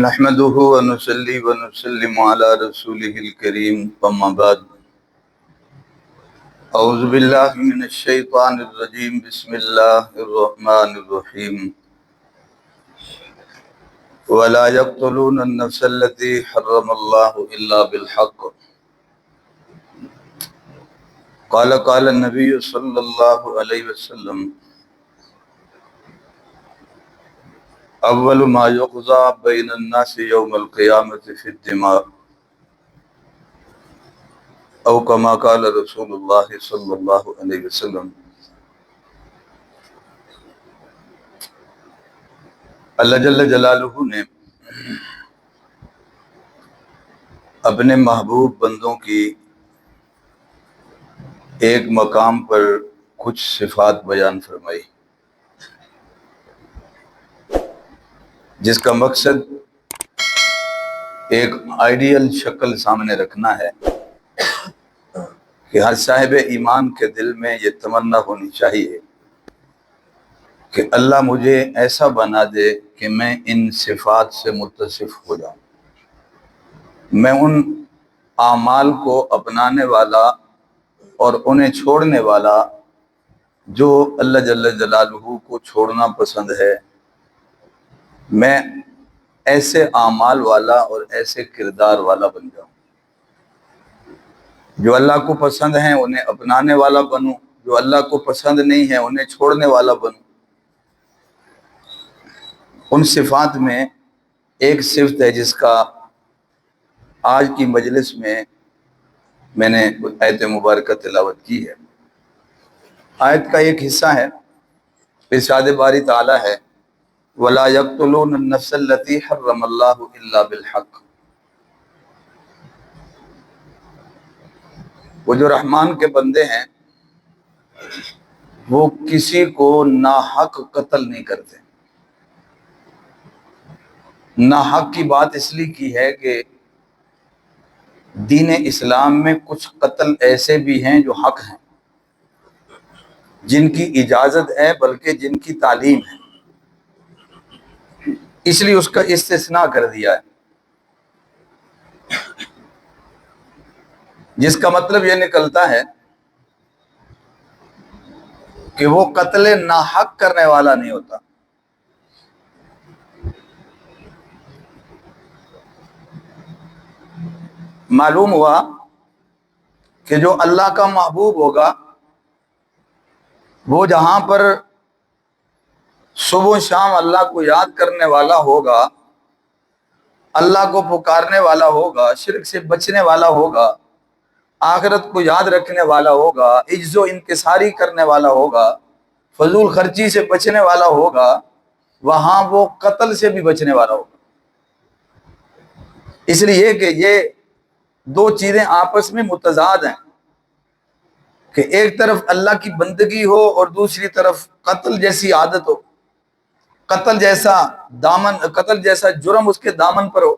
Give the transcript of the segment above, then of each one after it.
نحمده ونصلي ونسلم على رسوله الكريم اما بعد اعوذ بالله من الشيطان الرجيم بسم الله الرحمن الرحيم ولا يقتلون النفس التي حرم الله الا بالحق قال النبي صلى الله عليه وسلم اول ما يقضى بين الناس يوم القيامة في الدماء او كما قال رسول الله صلی اللہ علیہ وسلم۔ اللہ جل جلالہ نے اپنے محبوب بندوں کی ایک مقام پر کچھ صفات بیان فرمائی، جس کا مقصد ایک آئیڈیل شکل سامنے رکھنا ہے کہ ہر صاحب ایمان کے دل میں یہ تمنا ہونی چاہیے کہ اللہ مجھے ایسا بنا دے کہ میں ان صفات سے متصف ہو جاؤں، میں ان اعمال کو اپنانے والا اور انہیں چھوڑنے والا جو اللہ جل جلالہ کو چھوڑنا پسند ہے، میں ایسے اعمال والا اور ایسے کردار والا بن جاؤں۔ جو اللہ کو پسند ہیں انہیں اپنانے والا بنوں، جو اللہ کو پسند نہیں ہے انہیں چھوڑنے والا بنوں۔ ان صفات میں ایک صفت ہے جس کا آج کی مجلس میں نے آیت مبارکہ تلاوت کی ہے۔ آیت کا ایک حصہ ہے، ارشاد باری تعالیٰ ہے وَلَا يَقْتُلُونَ النَّفْسَ الَّتِي حَرَّمَ اللَّهُ إِلَّا بِالْحَقِّ۔ وہ جو رحمان کے بندے ہیں وہ کسی کو ناحق قتل نہیں کرتے۔ ناحق کی بات اس لیے کی ہے کہ دین اسلام میں کچھ قتل ایسے بھی ہیں جو حق ہیں، جن کی اجازت ہے بلکہ جن کی تعلیم ہے، اس لیے اس کا استثناء کر دیا ہے، جس کا مطلب یہ نکلتا ہے کہ وہ قتل ناحق کرنے والا نہیں ہوتا۔ معلوم ہوا کہ جو اللہ کا محبوب ہوگا وہ جہاں پر صبح و شام اللہ کو یاد کرنے والا ہوگا، اللہ کو پکارنے والا ہوگا، شرک سے بچنے والا ہوگا، آخرت کو یاد رکھنے والا ہوگا، عجز و انکساری کرنے والا ہوگا، فضول خرچی سے بچنے والا ہوگا، وہاں وہ قتل سے بھی بچنے والا ہوگا۔ اس لیے کہ یہ دو چیزیں آپس میں متضاد ہیں کہ ایک طرف اللہ کی بندگی ہو اور دوسری طرف قتل جیسی عادت ہو، قتل جیسا جرم اس کے دامن پر ہو،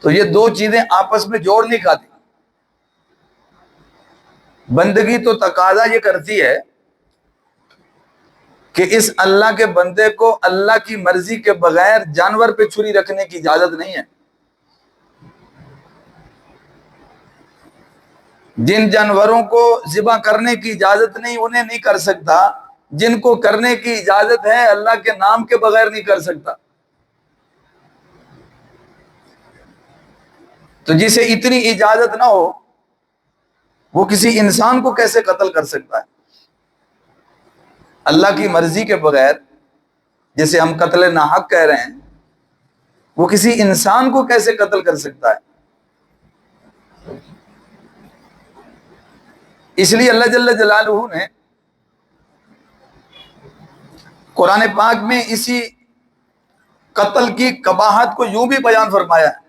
تو یہ دو چیزیں آپس میں جوڑ نہیں کھاتی۔ بندگی تو تقاضا یہ کرتی ہے کہ اس اللہ کے بندے کو اللہ کی مرضی کے بغیر جانور پہ چھری رکھنے کی اجازت نہیں ہے۔ جن جانوروں کو ذبح کرنے کی اجازت نہیں انہیں نہیں کر سکتا، جن کو کرنے کی اجازت ہے اللہ کے نام کے بغیر نہیں کر سکتا۔ تو جسے اتنی اجازت نہ ہو وہ کسی انسان کو کیسے قتل کر سکتا ہے؟ اللہ کی مرضی کے بغیر جسے ہم قتل ناحق کہہ رہے ہیں وہ کسی انسان کو کیسے قتل کر سکتا ہے؟ اس لیے اللہ جل جلالہ نے قرآن پاک میں اسی قتل کی قباحت کو یوں بھی بیان فرمایا ہے،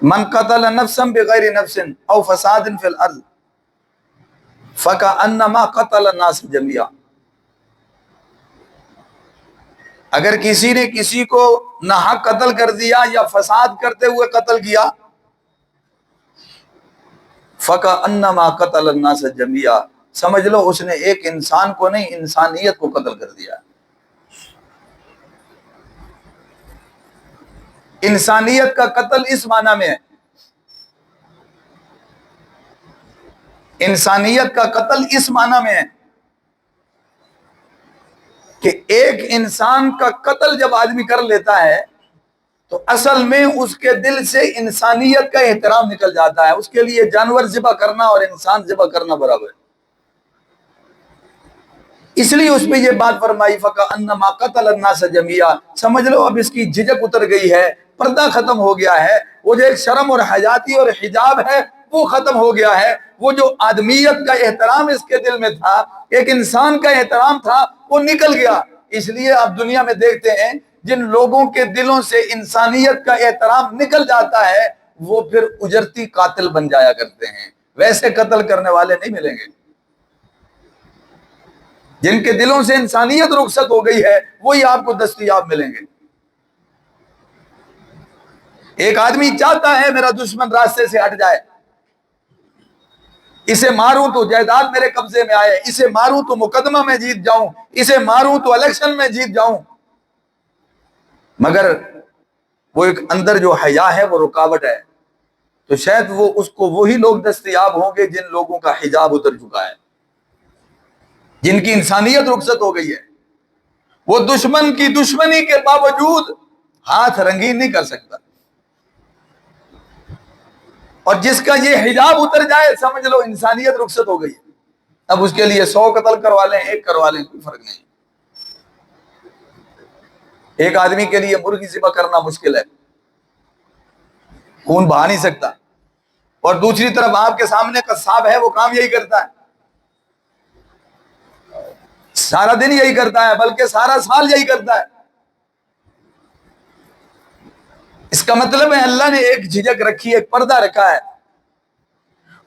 من قتل نفسا بغیر نفس او فساد فی الارض فکأنما قتل الناس جميعا۔ اگر کسی نے کسی کو ناحق قتل کر دیا یا فساد کرتے ہوئے قتل کیا، فکأنما قتل الناس جميعا، سمجھ لو اس نے ایک انسان کو نہیں انسانیت کو قتل کر دیا۔ انسانیت کا قتل اس معنی میں ہے، انسانیت کا قتل اس معنی میں ہے کہ ایک انسان کا قتل جب آدمی کر لیتا ہے تو اصل میں اس کے دل سے انسانیت کا احترام نکل جاتا ہے. اس کے لیے جانور ذبح کرنا اور انسان ذبح کرنا برابر ہے. اس لیے اس میں یہ بات فرمائی فَكَأَنَّمَا قَتَلَ النَّاسَ جَمِيعًا. سمجھ لو اب اس کی جھجک اتر گئی ہے، پردہ ختم ہو گیا ہے، وہ جو ایک شرم اور حیاتی اور حجاب ہے وہ ختم ہو گیا ہے. وہ جو آدمیت کا احترام اس کے دل میں تھا، ایک انسان کا احترام تھا، وہ نکل گیا. اس لیے آپ دنیا میں دیکھتے ہیں جن لوگوں کے دلوں سے انسانیت کا احترام نکل جاتا ہے وہ پھر اجرتی قاتل بن جایا کرتے ہیں. ویسے قتل کرنے والے نہیں ملیں گے. جن کے دلوں سے انسانیت رخصت ہو گئی ہے وہی آپ کو دستیاب ملیں گے. ایک آدمی چاہتا ہے میرا دشمن راستے سے ہٹ جائے، اسے ماروں تو جائیداد میرے قبضے میں آئے، اسے ماروں تو مقدمہ میں جیت جاؤں، اسے ماروں تو الیکشن میں جیت جاؤں. مگر وہ ایک اندر جو حیا ہے وہ رکاوٹ ہے. تو شاید وہ اس کو وہی لوگ دستیاب ہوں گے جن لوگوں کا حجاب اتر چکا ہے، جن کی انسانیت رخصت ہو گئی ہے. وہ دشمن کی دشمنی کے باوجود ہاتھ رنگین نہیں کر سکتا. اور جس کا یہ حجاب اتر جائے سمجھ لو انسانیت رخصت ہو گئی. اب اس کے لیے 100 قتل کروا لیں، 1 کروا لیں، کوئی فرق نہیں. ایک آدمی کے لیے مرغی ذبح کرنا مشکل ہے، خون بہا نہیں سکتا، اور دوسری طرف آپ کے سامنے قصاب ہے، وہ کام یہی کرتا ہے، سارا دن یہی کرتا ہے، بلکہ سارا سال یہی کرتا ہے. اس کا مطلب ہے اللہ نے ایک جھجک رکھی ہے، ایک پردہ رکھا ہے.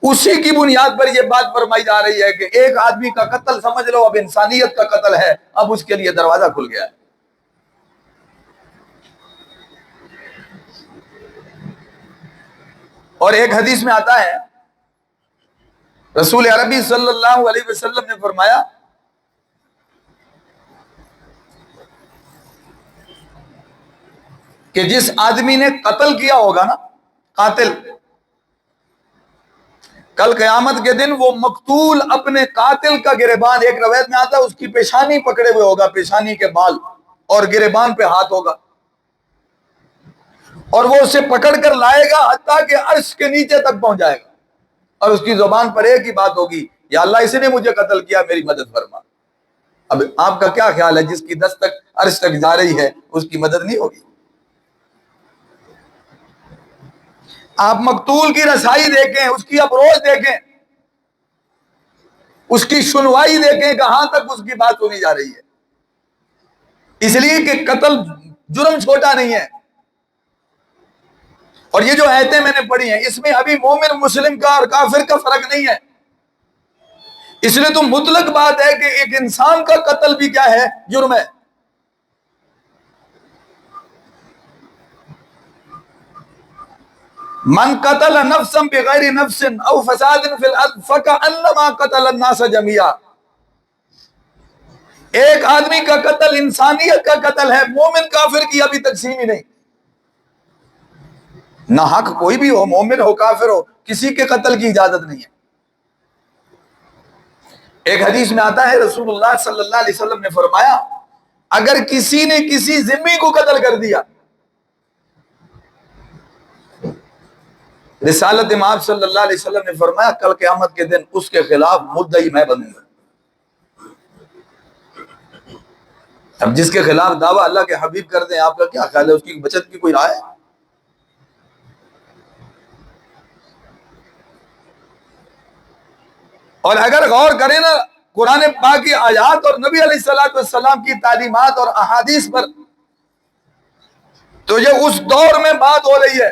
اسی کی بنیاد پر یہ بات فرمائی جا رہی ہے کہ ایک آدمی کا قتل سمجھ لو اب انسانیت کا قتل ہے، اب اس کے لیے دروازہ کھل گیا ہے. اور ایک حدیث میں آتا ہے رسول عربی صلی اللہ علیہ وسلم نے فرمایا کہ جس آدمی نے قتل کیا ہوگا نا، قاتل، کل قیامت کے دن وہ مقتول اپنے قاتل کا گریبان، ایک روایت میں آتا ہے اس کی پیشانی پکڑے ہوئے ہوگا، پیشانی کے بال، اور گریبان پہ ہاتھ ہوگا، اور وہ اسے پکڑ کر لائے گا حتیٰ کہ عرش کے نیچے تک پہنچ جائے گا، اور اس کی زبان پر ایک ہی بات ہوگی، یا اللہ اس نے مجھے قتل کیا، میری مدد فرما. اب آپ کا کیا خیال ہے، جس کی دستک عرش تک جا رہی ہے اس کی مدد نہیں ہوگی؟ آپ مقتول کی رسائی دیکھیں، اس کی اپروچ دیکھیں، اس کی سنوائی دیکھیں، کہاں تک اس کی بات سنی جا رہی ہے. اس لیے کہ قتل جرم چھوٹا نہیں ہے. اور یہ جو آیتیں میں نے پڑھی ہیں اس میں ابھی مومن مسلم کا اور کافر کا فرق نہیں ہے. اس لیے تو مطلق بات ہے کہ ایک انسان کا قتل بھی کیا ہے، جرم ہے. من قتل نفسا بغیر نفس او فساد فی الارض فکأنما قتل الناس جميعا. ایک آدمی کا قتل انسانیت کا قتل ہے، مومن کافر کی ابھی تقسیم ہی نہیں. نہ حق کوئی بھی ہو، مومن ہو کافر ہو، کسی کے قتل کی اجازت نہیں ہے. ایک حدیث میں آتا ہے رسول اللہ صلی اللہ علیہ وسلم نے فرمایا اگر کسی نے کسی ذمہ کو قتل کر دیا، رسالت امام صلی اللہ علیہ وسلم نے فرمایا کل قیامت کے دن اس کے خلاف مدعی میں بنوں گا. اب جس کے خلاف دعویٰ اللہ کے حبیب کر دیں، آپ کا کیا خیال ہے، اس کی بچت کی کوئی رائے؟ اور اگر غور کریں نا قرآن پاک کی آیات اور نبی علیہ السلام کی تعلیمات اور احادیث پر، تو یہ اس دور میں بات ہو رہی ہے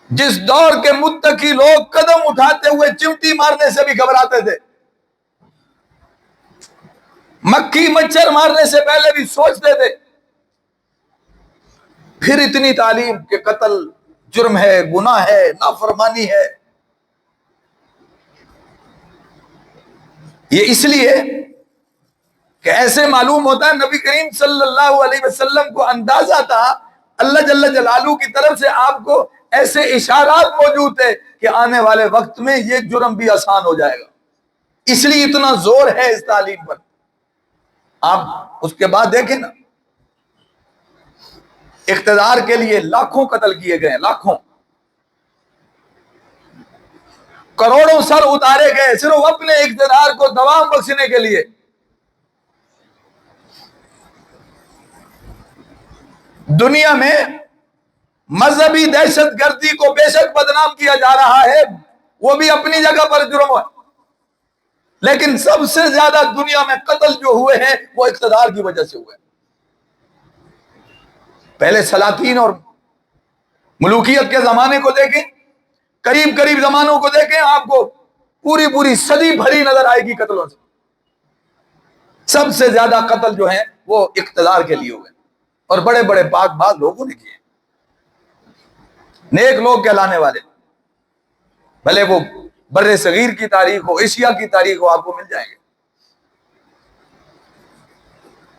جس دور کے متقی لوگ قدم اٹھاتے ہوئے چمٹی مارنے سے بھی گھبراتے تھے، مکھی مچھر مارنے سے پہلے بھی سوچتے تھے. پھر اتنی تعلیم کہ قتل جرم ہے، گناہ ہے، نافرمانی ہے. یہ اس لیے کہ ایسے معلوم ہوتا ہے نبی کریم صلی اللہ علیہ وسلم کو اندازہ تھا، اللہ جل جلالہ کی طرف سے آپ کو ایسے اشارات موجود تھے کہ آنے والے وقت میں یہ جرم بھی آسان ہو جائے گا، اس لیے اتنا زور ہے اس تعلیم پر۔ آپ اس کے بعد دیکھیں نا، اقتدار کے لیے لاکھوں قتل کیے گئے، لاکھوں، کروڑوں سر اتارے گئے صرف اپنے اقتدار کو دوام بخشنے کے لیے۔ دنیا میں مذہبی دہشت گردی کو بے شک بدنام کیا جا رہا ہے، وہ بھی اپنی جگہ پر جرم ہے، لیکن سب سے زیادہ دنیا میں قتل جو ہوئے ہیں وہ اقتدار کی وجہ سے ہوئے۔ پہلے سلاطین اور ملوکیت کے زمانے کو دیکھیں، قریب قریب زمانوں کو دیکھیں، آپ کو پوری پوری صدی بھری نظر آئے گی قتلوں سے۔ سب سے زیادہ قتل جو ہیں وہ اقتدار کے لیے ہوئے، اور بڑے بڑے پاک باز لوگوں نے کیے، نیک لوگ کہلانے والے، بھلے وہ بر صغیر کی تاریخ ہو، ایشیا کی تاریخ ہو، آپ کو مل جائیں گے۔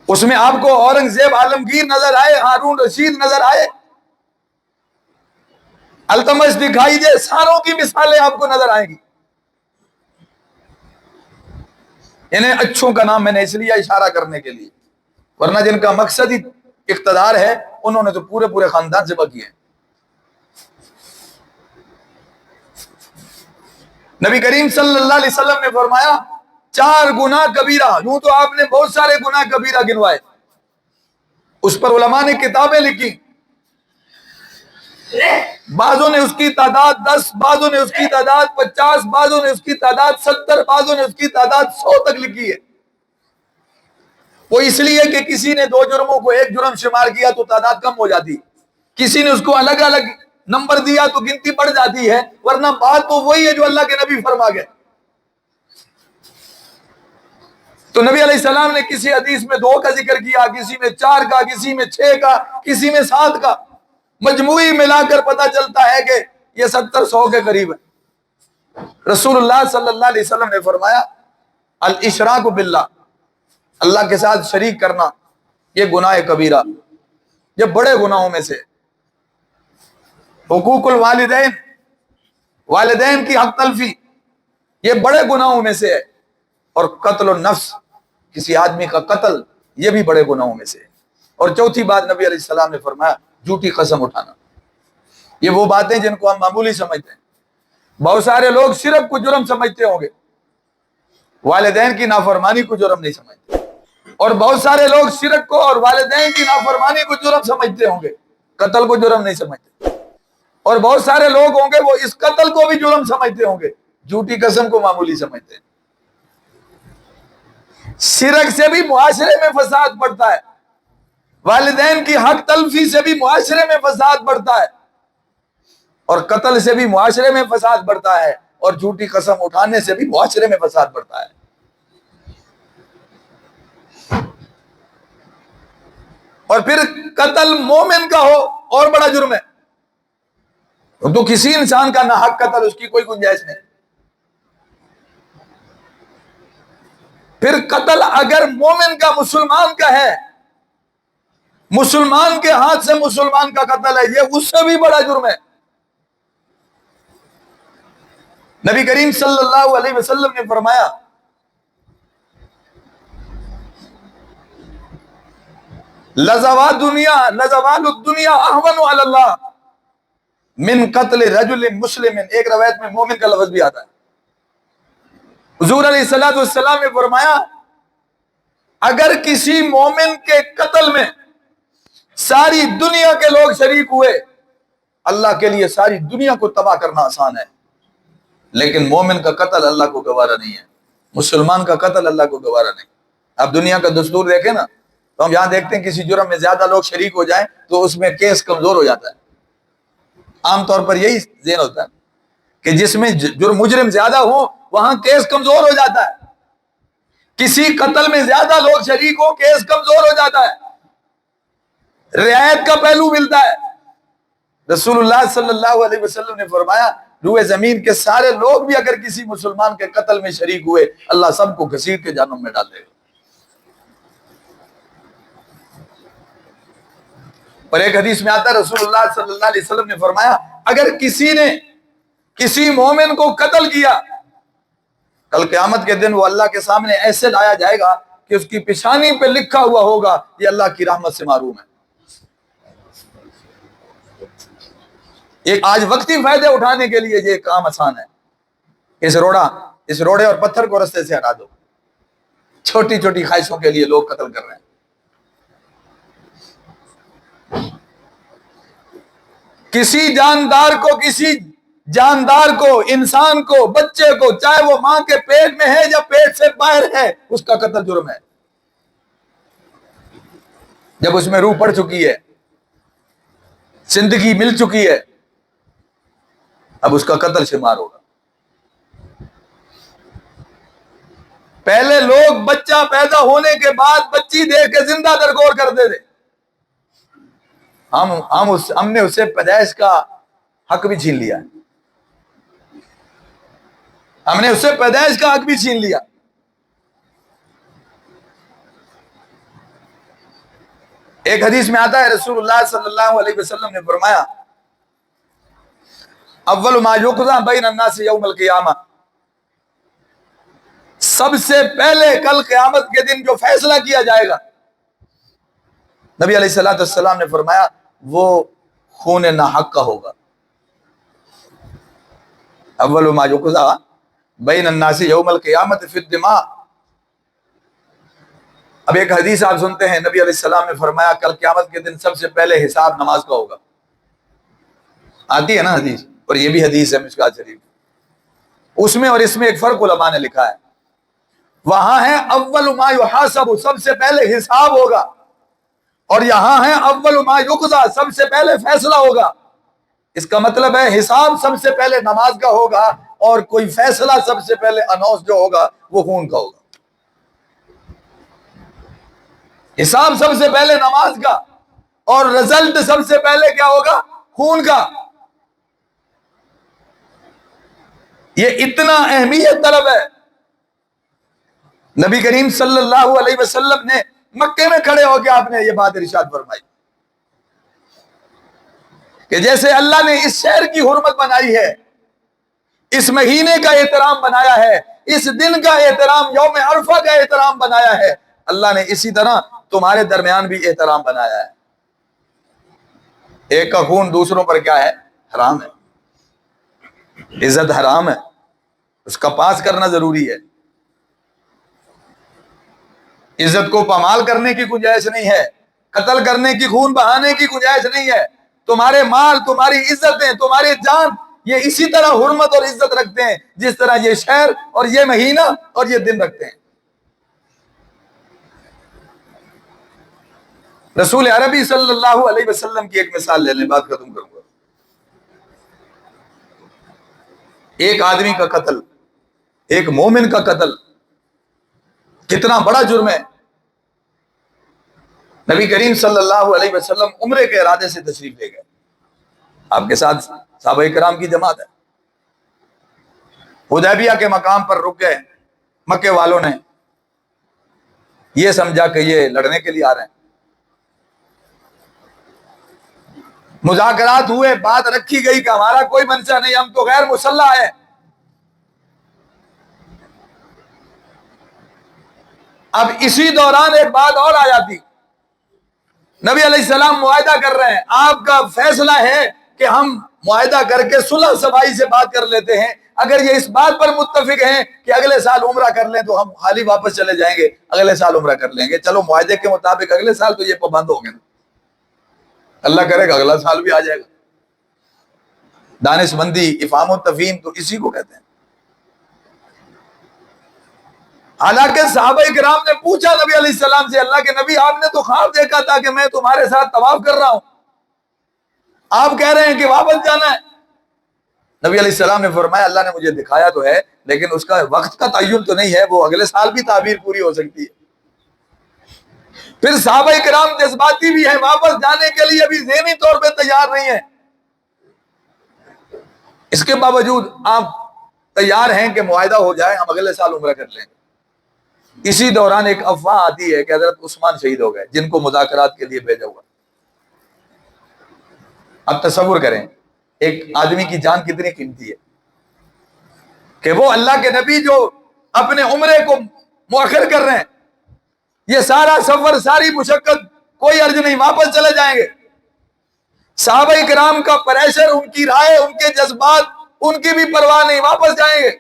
اس میں آپ کو اورنگزیب عالمگیر نظر آئے، ہارون رشید نظر آئے، التمش دکھائی دے، ساروں کی مثالیں آپ کو نظر آئیں گی۔ انہیں اچھوں کا نام میں نے اس لیے اشارہ کرنے کے لیے، ورنہ جن کا مقصد ہی اقتدار ہے انہوں نے تو پورے پورے خاندان ذبح کیے۔ نبی کریم صلی اللہ علیہ وسلم نے فرمایا 4 گناہ کبیرہ، یوں تو آپ نے بہت سارے گناہ کبیرہ گنوائے، اس پر علماء نے کتابیں لکھی، بعضوں نے اس کی تعداد 10، بعضوں نے اس کی تعداد 50، بعضوں نے اس کی تعداد 70، بعضوں نے اس کی تعداد 100 تک لکھی ہے۔ وہ اس لیے کہ کسی نے 2 جرموں کو ایک جرم شمار کیا تو تعداد کم ہو جاتی، کسی نے اس کو الگ الگ نمبر دیا تو گنتی بڑھ جاتی ہے، ورنہ بات تو وہی ہے جو اللہ کے نبی فرما گئے۔ تو نبی علیہ السلام نے کسی حدیث میں 2 کا ذکر کیا، کسی میں 4 کا، کسی میں 6 کا، کسی میں 7 کا، مجموعی ملا کر پتہ چلتا ہے کہ یہ 70-100 کے قریب ہے۔ رسول اللہ صلی اللہ علیہ وسلم نے فرمایا الاشراک باللہ، اللہ کے ساتھ شریک کرنا، یہ گناہ کبیرہ، یہ بڑے گناہوں میں سے۔ حقوق الوالدین، والدین کی حق تلفی، یہ بڑے گناہوں میں سے ہے، اور قتل النفس، کسی آدمی کا قتل، یہ بھی بڑے گناہوں میں سے ہے۔ اور چوتھی بات نبی علیہ السلام نے فرمایا جھوٹی قسم اٹھانا۔ یہ وہ باتیں جن کو ہم معمولی سمجھتے ہیں، بہت سارے لوگ شرک کو جرم سمجھتے ہوں گے، والدین کی نافرمانی کو جرم نہیں سمجھتے، اور بہت سارے لوگ شرک کو اور والدین کی نافرمانی کو جرم سمجھتے ہوں گے، قتل کو جرم نہیں سمجھتے، اور بہت سارے لوگ ہوں گے وہ اس قتل کو بھی جرم سمجھتے ہوں گے، جھوٹی قسم کو معمولی سمجھتے ہیں۔ شرک سے بھی معاشرے میں فساد بڑھتا ہے، والدین کی حق تلفی سے بھی معاشرے میں فساد بڑھتا ہے، اور قتل سے بھی معاشرے میں فساد بڑھتا ہے، اور جھوٹی قسم اٹھانے سے بھی معاشرے میں فساد بڑھتا ہے۔ اور پھر قتل مومن کا ہو اور بڑا جرم ہے، تو کسی انسان کا ناحق قتل اس کی کوئی گنجائش نہیں۔ پھر قتل اگر مومن کا، مسلمان کا ہے، مسلمان کے ہاتھ سے مسلمان کا قتل ہے، یہ اس سے بھی بڑا جرم ہے۔ نبی کریم صلی اللہ علیہ وسلم نے فرمایا لزوال الدنیا اہون علی اللہ من قتل رجل مسلم، ایک روایت میں مومن کا لفظ بھی آتا ہے۔ حضور علیہ الصلوۃ والسلام نے فرمایا اگر کسی مومن کے قتل میں ساری دنیا کے لوگ شریک ہوئے، اللہ کے لیے ساری دنیا کو تباہ کرنا آسان ہے، لیکن مومن کا قتل اللہ کو گوارا نہیں ہے، مسلمان کا قتل اللہ کو گوارا نہیں۔ اب دنیا کا دستور دیکھیں نا، تو ہم یہاں دیکھتے ہیں کسی جرم میں زیادہ لوگ شریک ہو جائیں تو اس میں کیس کمزور ہو جاتا ہے۔ عام طور پر یہی ذہن ہوتا ہے کہ جس میں مجرم زیادہ ہو وہاں کیس کمزور ہو جاتا ہے، کسی قتل میں زیادہ لوگ شریک ہو کیس کمزور ہو جاتا ہے، رعایت کا پہلو ملتا ہے۔ رسول اللہ صلی اللہ علیہ وسلم نے فرمایا روئے زمین کے سارے لوگ بھی اگر کسی مسلمان کے قتل میں شریک ہوئے، اللہ سب کو گھسیٹ کے جہنم میں ڈال دے گا۔ اور ایک حدیث میں آتا ہے رسول اللہ صلی اللہ علیہ وسلم نے فرمایا اگر کسی نے کسی مومن کو قتل کیا، کل قیامت کے دن وہ اللہ کے سامنے ایسے لایا جائے گا کہ اس کی پیشانی پہ لکھا ہوا ہوگا یہ اللہ کی رحمت سے محروم ہے۔ ایک آج وقتی فائدے اٹھانے کے لیے یہ کام آسان ہے، اس روڑے اور پتھر کو رستے سے ہٹا دو۔ چھوٹی چھوٹی خواہشوں کے لیے لوگ قتل کر رہے ہیں۔ کسی جاندار کو انسان کو بچے کو، چاہے وہ ماں کے پیٹ میں ہے یا پیٹ سے باہر ہے، اس کا قتل جرم ہے۔ جب اس میں روح پڑ چکی ہے، زندگی مل چکی ہے، اب اس کا قتل شمار ہوگا۔ پہلے لوگ بچہ پیدا ہونے کے بعد بچی دیکھ کے زندہ درگور کرتے تھے، ہم نے اسے پیدائش کا حق بھی چھین لیا، ہم نے اسے پیدائش کا حق بھی چھین لیا۔ ایک حدیث میں آتا ہے رسول اللہ صلی اللہ علیہ وسلم نے فرمایا اول ما یقضی بین الناس یوم القیامہ، سب سے پہلے کل قیامت کے دن جو فیصلہ کیا جائے گا، نبی علیہ الصلوۃ والسلام نے فرمایا وہ خون ناحق کا ہوگا۔ اول ما یقضی بین الناس یوم القیامت فی الدماء۔ اب ایک حدیث آپ سنتے ہیں، نبی علیہ السلام نے فرمایا کل قیامت کے دن سب سے پہلے حساب نماز کا ہوگا۔ آتی ہے نا حدیث، اور یہ بھی حدیث ہے مشکوٰۃ شریف، اس میں اور اس میں ایک فرق علماء نے لکھا ہے۔ وہاں ہے اول ما یحاسب، سب سے پہلے حساب ہوگا، اور یہاں ہے اول ما یقضی، سب سے پہلے فیصلہ ہوگا۔ اس کا مطلب ہے حساب سب سے پہلے نماز کا ہوگا، اور کوئی فیصلہ سب سے پہلے اناؤنس جو ہوگا وہ خون کا ہوگا۔ حساب سب سے پہلے نماز کا، اور رزلٹ سب سے پہلے کیا ہوگا؟ خون کا۔ یہ اتنا اہمیت طلب ہے، نبی کریم صلی اللہ علیہ وسلم نے مکے میں کھڑے ہو کے آپ نے یہ بات ارشاد فرمائی کہ جیسے اللہ نے اس شہر کی حرمت بنائی ہے، اس مہینے کا احترام بنایا ہے، اس دن کا احترام، یوم عرفہ کا احترام بنایا ہے، اللہ نے اسی طرح تمہارے درمیان بھی احترام بنایا ہے۔ ایک کا خون دوسروں پر کیا ہے؟ حرام ہے، عزت حرام ہے، اس کا پاس کرنا ضروری ہے۔ عزت کو پامال کرنے کی گنجائش نہیں ہے، قتل کرنے کی، خون بہانے کی گنجائش نہیں ہے۔ تمہارے مال، تمہاری عزتیں، تمہاری جان، یہ اسی طرح حرمت اور عزت رکھتے ہیں جس طرح یہ شہر اور یہ مہینہ اور یہ دن رکھتے ہیں۔ رسول عربی صلی اللہ علیہ وسلم کی ایک مثال لے لیں، بات ختم کروں گا۔ ایک آدمی کا قتل، ایک مومن کا قتل کتنا بڑا جرم ہے۔ نبی کریم صلی اللہ علیہ وسلم عمرے کے ارادے سے تشریف لے گئے، آپ کے ساتھ صحابہ کرام کی جماعت ہے، حدیبیہ کے مقام پر رک گئے۔ مکے والوں نے یہ سمجھا کہ یہ لڑنے کے لیے آ رہے ہیں، مذاکرات ہوئے، بات رکھی گئی کہ ہمارا کوئی منشا نہیں، ہم تو غیر مسلح ہیں۔ اب اسی دوران ایک بات اور آ جاتی، نبی علیہ السلام معاہدہ کر رہے ہیں، آپ کا فیصلہ ہے کہ ہم معاہدہ کر کے صلح صفائی سے بات کر لیتے ہیں، اگر یہ اس بات پر متفق ہیں کہ اگلے سال عمرہ کر لیں تو ہم خالی واپس چلے جائیں گے، اگلے سال عمرہ کر لیں گے، چلو معاہدے کے مطابق اگلے سال تو یہ پابند ہو گئے، اللہ کرے گا اگلا سال بھی آ جائے گا۔ دانش مندی، افہام و تفہیم تو اسی کو کہتے ہیں۔ حالانکہ صحابہ کرام نے پوچھا نبی علیہ السلام سے، اللہ کے نبی آپ نے تو خواب دیکھا تھا کہ میں تمہارے ساتھ طواف کر رہا ہوں، آپ کہہ رہے ہیں کہ واپس جانا ہے۔ نبی علیہ السلام نے فرمایا اللہ نے مجھے دکھایا تو ہے، لیکن اس کا وقت کا تعین تو نہیں ہے، وہ اگلے سال بھی تعبیر پوری ہو سکتی ہے۔ پھر صحابہ کرام جذباتی بھی ہیں، واپس جانے کے لیے ابھی ذہنی طور پہ تیار نہیں ہیں، اس کے باوجود آپ تیار ہیں کہ معاہدہ ہو جائے، ہم اگلے سال عمرہ کر لیں گے۔ اسی دوران ایک افواہ آتی ہے کہ حضرت عثمان شہید ہو گئے، جن کو مذاکرات کے لیے بھیجا ہوا۔ اب تصور کریں ایک آدمی کی جان کتنی قیمتی ہے کہ وہ اللہ کے نبی جو اپنے عمرے کو مؤخر کر رہے ہیں، یہ سارا سفر، ساری مشقت، کوئی عرض نہیں، واپس چلے جائیں گے۔ صحابہ کرام کا پریشر، ان کی رائے، ان کے جذبات، ان کی بھی پرواہ نہیں، واپس جائیں گے۔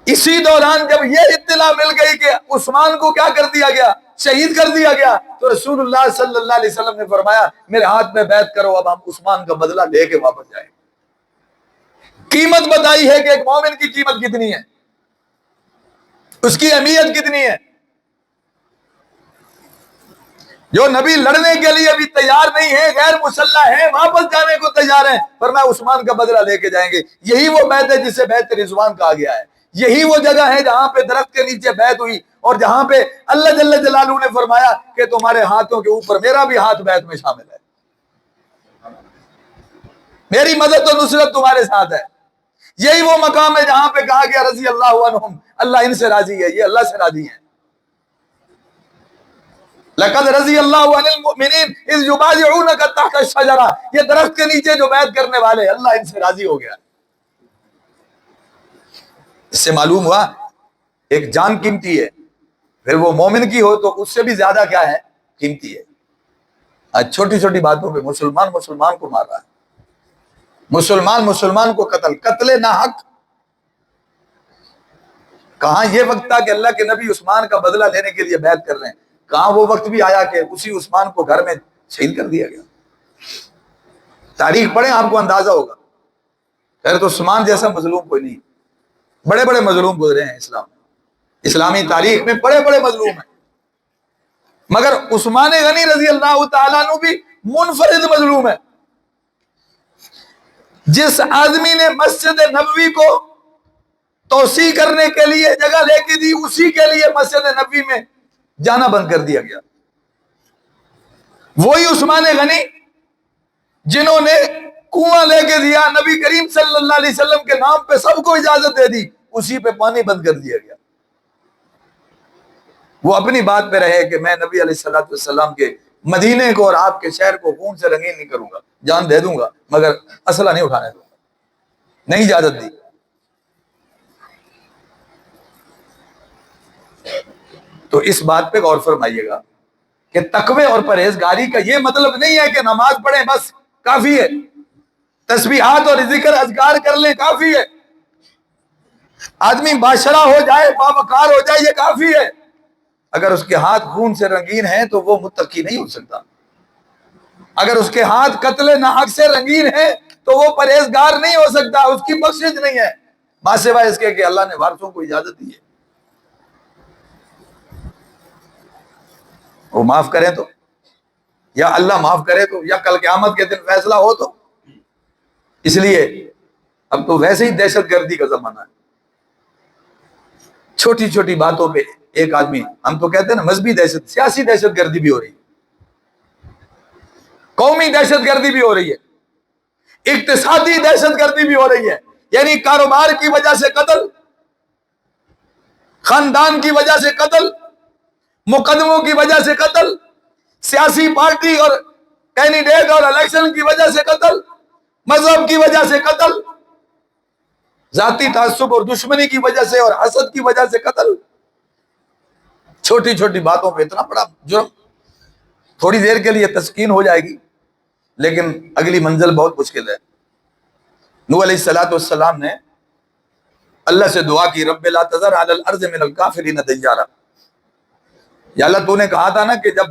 اسی دوران جب یہ اطلاع مل گئی کہ عثمان کو کیا کر دیا گیا، شہید کر دیا گیا، تو رسول اللہ صلی اللہ علیہ وسلم نے فرمایا میرے ہاتھ میں بیعت کرو، اب ہم عثمان کا بدلہ لے کے واپس جائیں۔ قیمت بتائی ہے کہ ایک مومن کی قیمت کتنی ہے، اس کی اہمیت کتنی ہے۔ جو نبی لڑنے کے لیے بھی تیار نہیں ہے، غیر مسلح ہے، واپس جانے کو تیار ہیں، فرمایا عثمان کا بدلہ لے کے جائیں گے۔ یہی وہ بیعت ہے جسے بیعت رضوان کہا گیا ہے۔ یہی وہ جگہ ہے جہاں پہ درخت کے نیچے بیعت ہوئی، اور جہاں پہ اللہ جل جلالہ نے فرمایا کہ تمہارے ہاتھوں کے اوپر میرا بھی ہاتھ بیعت میں شامل ہے، میری مدد و نصرت تمہارے ساتھ ہے۔ یہی وہ مقام ہے جہاں پہ کہا گیا رضی اللہ عنہم، اللہ ان سے راضی ہے، یہ اللہ سے راضی ہیں۔ لقد رضی اللہ عن المؤمنین اذ یبایعونک تحت الشجرہ، یہ درخت کے نیچے جو بیعت کرنے والے، اللہ ان سے راضی ہو گیا۔ اس سے معلوم ہوا ایک جان قیمتی ہے، پھر وہ مومن کی ہو تو اس سے بھی زیادہ کیا ہے، قیمتی ہے۔ آج چھوٹی چھوٹی باتوں پہ مسلمان کو مار رہا ہے، مسلمان کو قتل ناحق۔ کہاں یہ وقت تھا کہ اللہ کے نبی عثمان کا بدلہ لینے کے لیے بیعت کر رہے ہیں، کہاں وہ وقت بھی آیا کہ اسی عثمان کو گھر میں شہید کر دیا گیا۔ تاریخ پڑھیں آپ کو اندازہ ہوگا، خیر تو عثمان جیسا مظلوم کوئی نہیں، بڑے بڑے مظلوم گزرے ہیں اسلامی تاریخ میں، بڑے بڑے مظلوم ہیں، مگر عثمان غنی رضی اللہ تعالیٰ عنہ بھی منفرد مظلوم ہے۔ جس آدمی نے مسجد نبوی کو توسیع کرنے کے لیے جگہ لے کے دی، اسی کے لیے مسجد نبوی میں جانا بند کر دیا گیا۔ وہی عثمان غنی جنہوں نے کنواں لے کے دیا، نبی کریم صلی اللہ علیہ وسلم کے نام پہ سب کو اجازت دے دی، اسی پہ پانی بند کر دیا گیا۔ وہ اپنی بات پہ رہے کہ میں نبی علیہ الصلوۃ والسلام کے مدینے کو اور آپ کے شہر کو خون سے رنگین نہیں کروں گا، جان دے دوں گا مگر اسلحہ نہیں اٹھانے دوں گا، نہیں اجازت دی۔ تو اس بات پہ غور فرمائیے گا کہ تقوی اور پرہیزگاری کا یہ مطلب نہیں ہے کہ نماز پڑھیں بس کافی ہے، تسبیحات اور ذکر اذکار کر لیں کافی ہے، آدمی باشرہ ہو جائے، باوقار ہو جائے، یہ کافی ہے۔ اگر اس کے ہاتھ خون سے رنگین ہیں تو وہ متقی نہیں ہو سکتا، اگر اس کے ہاتھ قتل ناحق سے رنگین ہیں تو وہ پرہیزگار نہیں ہو سکتا، اس کی بخشش نہیں ہے، ماں سوائے اس کے کہ اللہ نے وارثوں کو اجازت دی ہے، وہ معاف کریں تو، یا اللہ معاف کرے تو، یا کل قیامت کے دن فیصلہ ہو تو۔ اس لیے اب تو ویسے ہی دہشت گردی کا زمانہ ہے، چھوٹی چھوٹی باتوں پہ ایک آدمی، ہم تو کہتے ہیں نا مذہبی دہشت، سیاسی دہشت گردی بھی ہو رہی ہے، قومی دہشت گردی بھی ہو رہی ہے، اقتصادی دہشت گردی بھی ہو رہی ہے، یعنی کاروبار کی وجہ سے قتل، خاندان کی وجہ سے قتل، مقدموں کی وجہ سے قتل، سیاسی پارٹی اور کینڈیڈیٹ اور الیکشن کی وجہ سے قتل، مذہب کی وجہ سے قتل، ذاتی تعصب اور دشمنی کی وجہ سے اور حسد کی وجہ سے قتل۔ چھوٹی چھوٹی باتوں پہ اتنا بڑا جرم، تھوڑی دیر کے لیے تسکین ہو جائے گی لیکن اگلی منزل بہت مشکل ہے۔ نوح علیہ الصلوۃ والسلام نے اللہ سے دعا کی، رب لا تذر علی الارض من الکافرین دیارا، یا اللہ تو نے کہا تھا نا کہ جب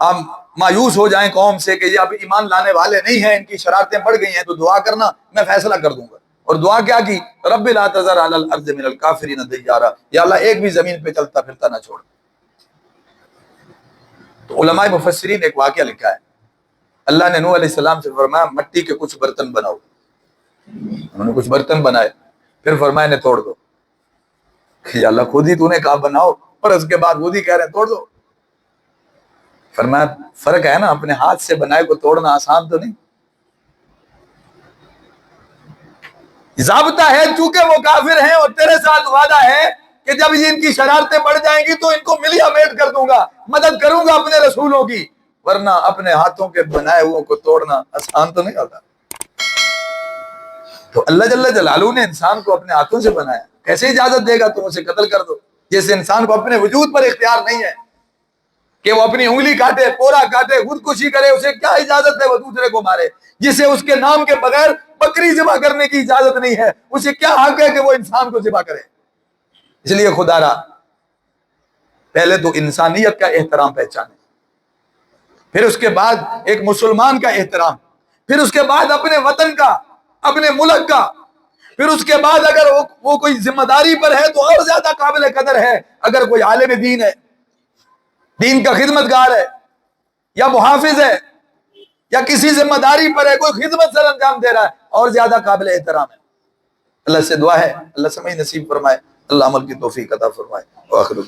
آپ مایوس ہو جائیں قوم سے کہ یہ اب ایمان لانے والے نہیں ہیں، ان کی شرارتیں بڑھ گئی ہیں، تو دعا کرنا میں فیصلہ کر دوں گا۔ اور دعا کیا کی، رب لا تذر علی الارض من الکافرین دیارا، یا اللہ ایک بھی زمین پہ چلتا پھرتا نہ چھوڑ۔ تو علماء مفسرین ایک واقعہ لکھا ہے، اللہ نے نوح علیہ السلام سے فرمایا مٹی کے کچھ برتن بناؤ، انہوں نے کچھ برتن بنائے، پھر فرمایا انہیں توڑ دو، کہ اللہ خود ہی تو نے کہا بناؤ اور اس کے بعد خود ہی کہہ رہے ہیں توڑ دو۔ فرمایا فرق ہے نا، اپنے ہاتھ سے بنائے کو توڑنا آسان تو نہیں، ضابطہ ہے، چونکہ وہ کافر ہیں اور تیرے ساتھ وعدہ ہے کہ جب یہ ان کی شرارتیں بڑھ جائیں گی تو ان کو ملیا میٹ کر دوں گا، مدد کروں گا اپنے رسولوں کی، ورنہ اپنے ہاتھوں کے بنائے ہوئے کو توڑنا آسان تو نہیں ہوتا. تو اللہ جل جلالہ نے انسان کو اپنے ہاتھوں سے بنایا. کیسے اجازت دے گا تم اسے قتل کر دو؟ جیسے انسان کو اپنے وجود پر اختیار نہیں ہے کہ وہ اپنی انگلی کاٹے، پورا کاٹے، خودکشی کرے، اسے کیا اجازت ہے وہ دوسرے کو مارے؟ جسے اس کے نام کے بغیر بکری ذبح کرنے کی اجازت نہیں ہے، اسے کیا حق ہے کہ وہ انسان کو ذبح کرے؟ اس لیے خدا را پہلے تو انسانیت کا احترام پہچانے، پھر اس کے بعد ایک مسلمان کا احترام، پھر اس کے بعد اپنے وطن کا، اپنے ملک کا، پھر اس کے بعد اگر وہ کوئی ذمہ داری پر ہے تو اور زیادہ قابل قدر ہے. اگر کوئی عالم دین ہے، دین کا خدمتگار ہے، یا محافظ ہے، یا کسی ذمہ داری پر ہے، کوئی خدمت سر انجام دے رہا ہے، اور زیادہ قابل احترام ہے. اللہ سے دعا ہے اللہ سمجھ نصیب فرمائے، اللہ عمل کی توفیق عطا فرمائے. وآخر